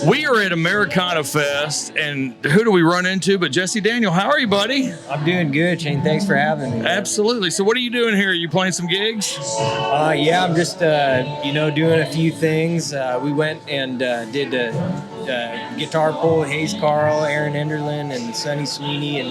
We are at AmericanaFest, and who do we run into but Jesse Daniel? How are you, buddy? I'm doing good, Shayne. Thanks for having me. Absolutely. So what are you doing here? Are you playing some gigs? Yeah, I'm just, doing a few things. We went and did guitar pull with Hayes Carl, Aaron Enderlin, and Sonny Sweeney, and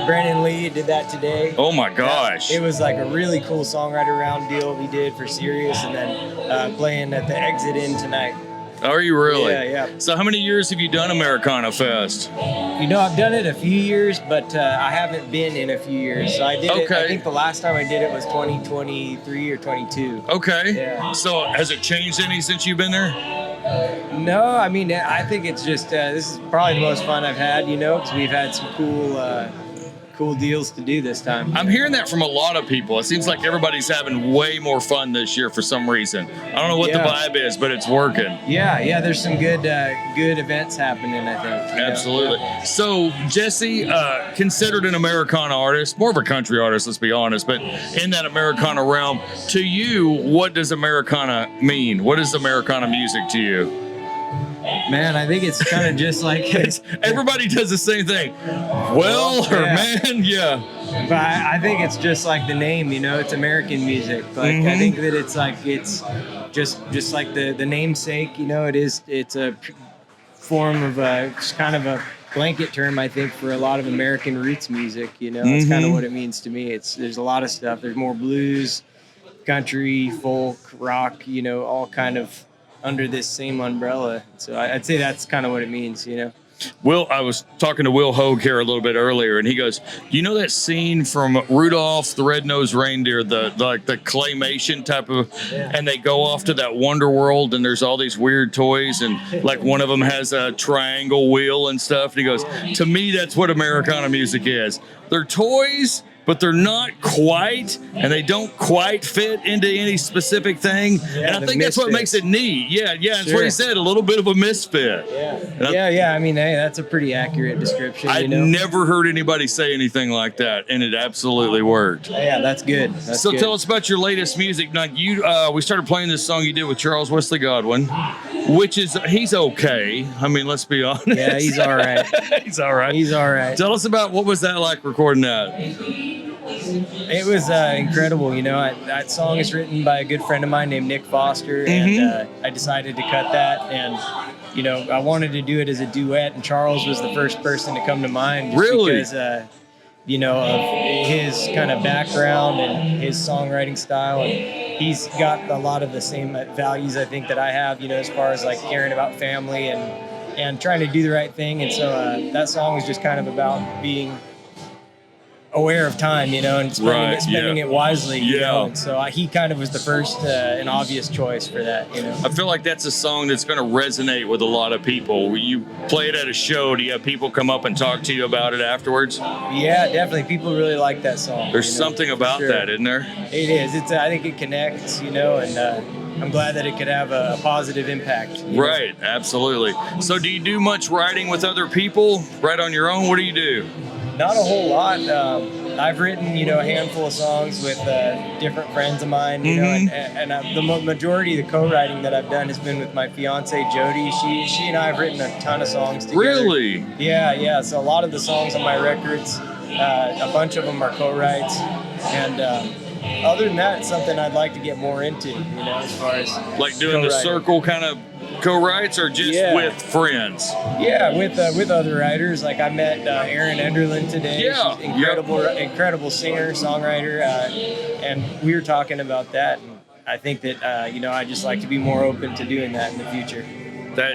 Brandon Lee did that today. Oh, my gosh. It was like a really cool songwriter round deal we did for Sirius, and then playing at the Exit Inn tonight. Are you really? Yeah. So how many years have you done AmericanaFest? I've done it a few years, but I haven't been in a few years. So I did it, I think the last time I did it was 2023 or 22. Okay. Yeah. So has it changed any since you've been there? No, I mean, I think it's just, this is probably the most fun I've had, because we've had some cool deals to do this time. I'm hearing that from a lot of people. It seems like everybody's having way more fun this year for some reason. I don't know what the vibe is, but it's working. Yeah, there's some good events happening, I think. Absolutely. So Jesse, considered an Americana artist, more of a country artist, let's be honest, but in that Americana realm, to you, what does Americana mean? What is Americana music to you? Man, I think it's kind of just like everybody does the same thing. But I think it's just like the name, it's American music. Like I think that it's just like the namesake, it's a form of it's kind of a blanket term, I think, for a lot of American roots music. That's kind of what it means to me. There's a lot of stuff. There's more blues, country, folk, rock, all kind of under this same umbrella. So I'd say that's kind of what it means, Will, I was talking to Will Hogue here a little bit earlier, and he goes, you know that scene from Rudolph the Red-Nosed Reindeer, the claymation type of, and they go off to that wonder world, and there's all these weird toys, and like one of them has a triangle wheel and stuff, and he goes, to me, that's what Americana music is. They're toys, but they're not quite, and they don't quite fit into any specific thing. Yeah, and I think that's what makes it neat. Yeah, that's what he said, a little bit of a misfit. Yeah. I mean, hey, that's a pretty accurate description. I never heard anybody say anything like that, and it absolutely worked. Yeah, that's good. So tell us about your latest music. Now, we started playing this song you did with Charles Wesley Godwin, which is, he's okay. I mean, let's be honest. Yeah, he's all right. He's all right. He's all right. Tell us about, what was that like recording that? It was incredible. That song is written by a good friend of mine named Nick Foster, and I decided to cut that. And I wanted to do it as a duet, and Charles was the first person to come to mind. Because of his kind of background and his songwriting style, and he's got a lot of the same values I think that I have. As far as like caring about family and trying to do the right thing. And so that song was just kind of about being aware of time, and spending it wisely. And so he kind of was the first and obvious choice for that. I feel like that's a song that's going to resonate with a lot of people. You play it at a show. Do you have people come up and talk to you about it afterwards? Yeah, definitely. People really like that song. There's something about that, isn't there? It is. I think it connects, and I'm glad that it could have a positive impact. Right, absolutely. So do you do much writing with other people? Write on your own? What do you do? Not a whole lot. I've written, a handful of songs with different friends of mine, and the majority of the co-writing that I've done has been with my fiance Jody. She and I have written a ton of songs together. Really? Yeah. So a lot of the songs on my records, a bunch of them are co-writes, and other than that, it's something I'd like to get more into, as far as like doing the circle kind of co-writes, or just with friends? Yeah, with other writers. Like I met Aaron Enderlin today. Yeah, she's incredible singer, songwriter, and we were talking about that. And I think that I just like to be more open to doing that in the future. That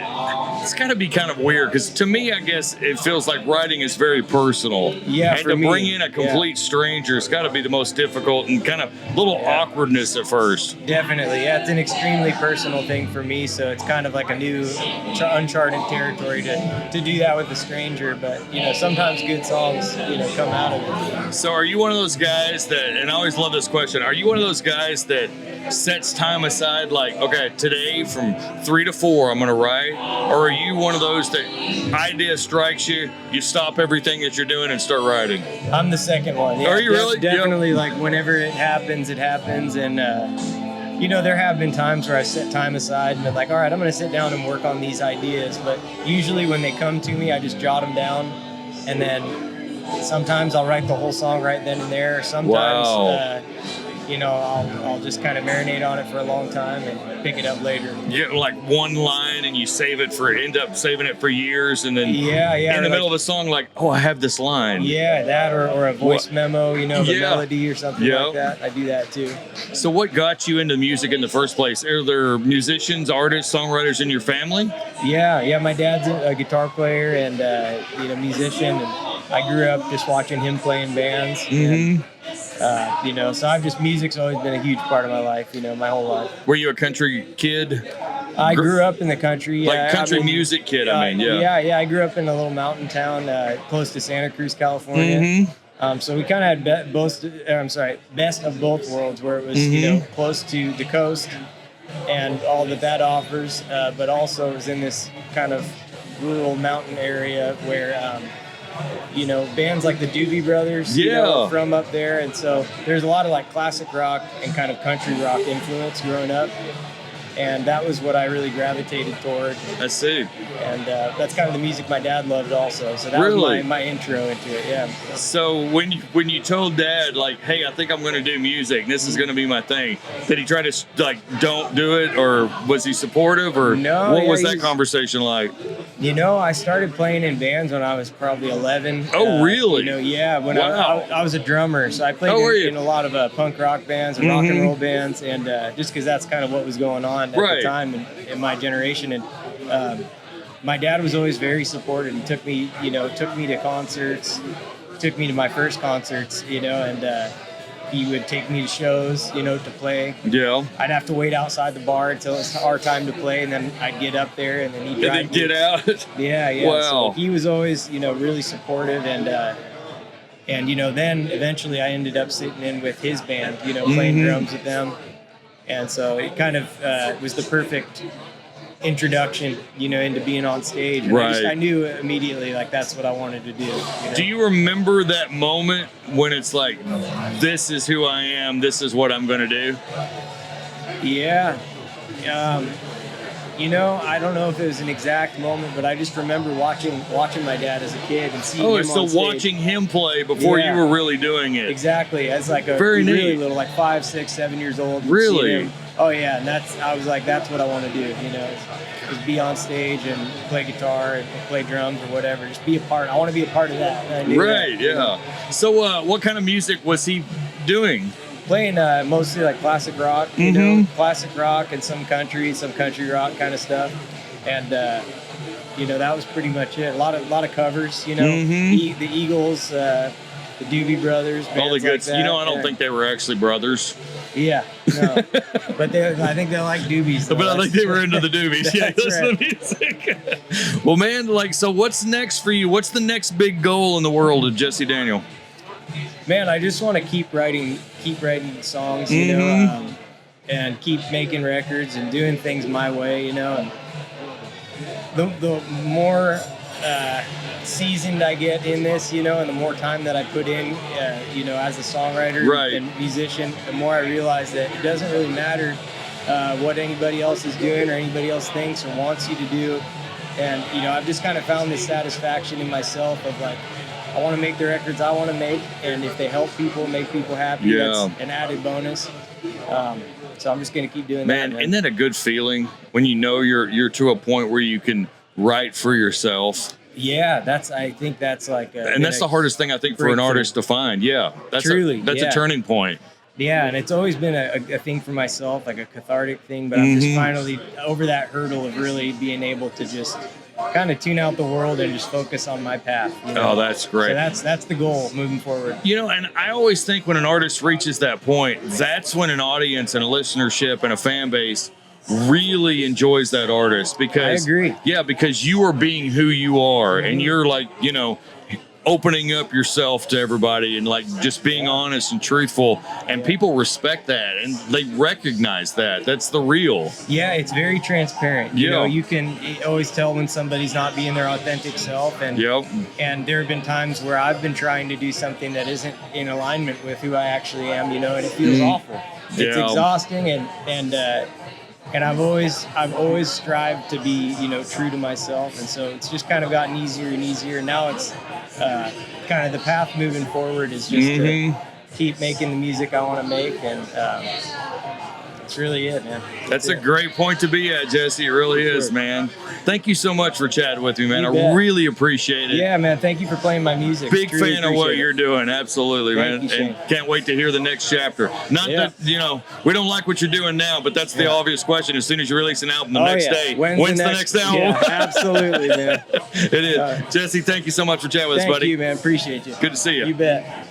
it's got to be kind of weird, because to me, I guess it feels like writing is very personal. Yeah, and to bring in a complete stranger, it's got to be the most difficult and kind of little awkwardness at first. Definitely, yeah. It's an extremely personal thing for me, so it's kind of like a new, uncharted territory to do that with a stranger. But sometimes good songs, come out of it. So, are you one of those guys that? And I always love this question. Are you one of those guys that sets time aside, like, okay, today from 3 to 4, I'm going to write? Or are you one of those that idea strikes you, you stop everything that you're doing and start writing? I'm the second one. Yeah, are you really? Definitely, like, whenever it happens, and there have been times where I set time aside and been like, all right, I'm going to sit down and work on these ideas. But usually when they come to me, I just jot them down. And then sometimes I'll write the whole song right then and there. Sometimes, I'll just kind of marinate on it for a long time and pick it up later. Yeah, like one line and you end up saving it for years, and then in the middle of a song, like, oh, I have this line. Yeah, that or a voice memo, the melody or something like that. I do that too. So what got you into music in the first place? Are there musicians, artists, songwriters in your family? Yeah. My dad's a guitar player and musician, and I grew up just watching him play in bands. Mm-hmm. And, so music's always been a huge part of my life, my whole life. Were you a country kid? I grew up in the country. Like country music kid, Yeah, I grew up in a little mountain town close to Santa Cruz, California. Mm-hmm. So we kind of had best of both worlds, where it was, close to the coast and all that offers, but also it was in this kind of rural mountain area where, bands like the Doobie Brothers, from up there. And so there's a lot of like classic rock and kind of country rock influence growing up. And that was what I really gravitated toward. I see. And that's kind of the music my dad loved also. So that was my intro into it, yeah. So when you told Dad, like, hey, I think I'm going to do music, this is going to be my thing, did he try to, like, don't do it? Or was he supportive? Or what was that conversation like? I started playing in bands when I was probably 11. Oh, really? When I was a drummer. So I played in a lot of punk rock bands and rock and roll bands. And just because that's kind of what was going on at the time in my generation. And my dad was always very supportive. He took me to concerts, took me to my first concerts, and he would take me to shows, to play. Yeah. I'd have to wait outside the bar until it's our time to play, and then I'd get up there, and then he'd drive me. Get out. Yeah. Wow. So he was always, really supportive, and then eventually I ended up sitting in with his band, playing drums with them. And so it kind of was the perfect introduction, into being on stage. And I knew immediately, like, that's what I wanted to do. Do you remember that moment when it's like, this is who I am, this is what I'm going to do? Yeah. I don't know if it was an exact moment, but I just remember watching my dad as a kid and seeing him on stage. So watching him play before you were really doing it. Exactly. As like a very really little, like 5, 6, 7 years old. Really? Oh yeah, and I was like, that's what I want to do. Is be on stage and play guitar and play drums or whatever. Just be a part. I want to be a part of that. And I knew that, yeah. So what kind of music was he doing? Playing mostly like classic rock, classic rock and some country rock kind of stuff, and that was pretty much it. A lot of covers, the Eagles, the Doobie Brothers, all the good. Like that. I don't think they were actually brothers. Yeah, no, but I think they like Doobies. But I think they were into the Doobies. Yeah, that's right. The music. Well, man, so what's next for you? What's the next big goal in the world of Jesse Daniel? Man, I just want to keep writing songs, and keep making records and doing things my way, And the more seasoned I get in this, and the more time that I put in, as a songwriter and musician, the more I realize that it doesn't really matter what anybody else is doing or anybody else thinks or wants you to do. And, I've just kind of found this satisfaction in myself of like, I want to make the records I want to make, and if they help people, make people happy, that's an added bonus. So I'm just going to keep doing that. Man, isn't that a good feeling when you're to a point where you can write for yourself? Yeah, I think that's like and that's the hardest thing I think for an artist to find. Yeah, that's a turning point. Yeah, and it's always been a thing for myself, like a cathartic thing, but I'm just finally over that hurdle of really being able to just kind of tune out the world and just focus on my path. Oh, that's great. So that's the goal moving forward. And I always think when an artist reaches that point, that's when an audience and a listenership and a fan base really enjoys that artist, because I agree. Yeah, because you are being who you are, and you're like, opening up yourself to everybody and like just being honest and truthful, and people respect that and they recognize that. That's the real. Yeah, it's very transparent. You can always tell when somebody's not being their authentic self, and and there have been times where I've been trying to do something that isn't in alignment with who I actually am, and it feels awful. It's exhausting, and I've always strived to be, you know, true to myself, and so it's just kind of gotten easier and easier. And now it's kind of the path moving forward is just to keep making the music I want to make, and that's really it, man. That's a great point to be at, Jesse. It really is, man. Thank you so much for chatting with me, man. I really appreciate it. Yeah, man. Thank you for playing my music. Big fan of what you're doing. Absolutely, man. Thank you, Shayne. And can't wait to hear the next chapter. Not that, you know, we don't like what you're doing now, but that's the obvious question. As soon as you release an album the next day, when's the next album? Yeah, absolutely, man. It is. Jesse, thank you so much for chatting with us, buddy. Thank you, man. Appreciate you. Good to see you. You bet.